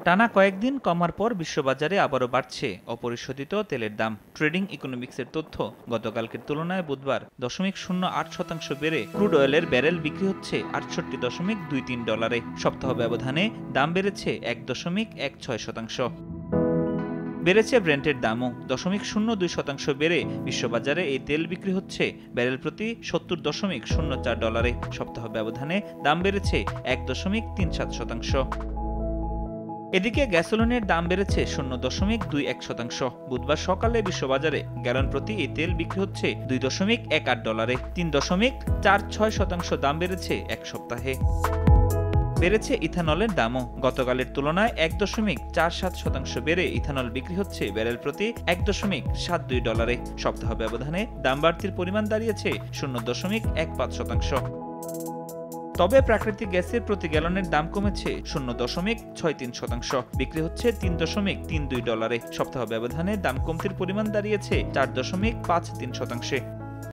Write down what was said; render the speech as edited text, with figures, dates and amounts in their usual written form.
টানা কয়েকদিন কমার পর বিশ্ববাজারে আবারও বাড়ছে অপরিশোধিত তেলের দাম। ট্রেডিং ইকোনমিক্সের তথ্য, গতকালকের তুলনায় বুধবার 0.08% বেড়ে ক্রুড অয়েলের ব্যারেল বিক্রি হচ্ছে $68.23। সপ্তাহ ব্যবধানে দাম বেড়েছে 1.16%। বেড়েছে ব্রেন্টের দামও 0.02% বেড়ে বিশ্ববাজারে এই তেল বিক্রি হচ্ছে ব্যারেল প্রতি $70.04। সপ্তাহ ব্যবধানে দাম বেড়েছে 1.37%। এদিকে গ্যাসোলিনের দাম বেড়েছে 0.21%। বুধবার সকালে বিশ্ববাজারে গ্যালন প্রতি এই তেল বিক্রি হচ্ছে $2.18। 3.46% দাম বেড়েছে এক সপ্তাহে। বেড়েছে ইথানলের দামও, গতকালের তুলনায় 1.47% বেড়ে ইথানল বিক্রি হচ্ছে ব্যারেল প্রতি $1.72। সপ্তাহ ব্যবধানে দাম বাড়তির পরিমাণ দাঁড়িয়েছে 0.15%। তবে প্রাকৃতিক গ্যাসের প্রতি গ্যালনের দাম কমেছে 0.63%, বিক্রি হচ্ছে $3.32। সপ্তাহ ব্যবধানে দাম কমতির পরিমাণ দাঁড়িয়েছে 4.53%।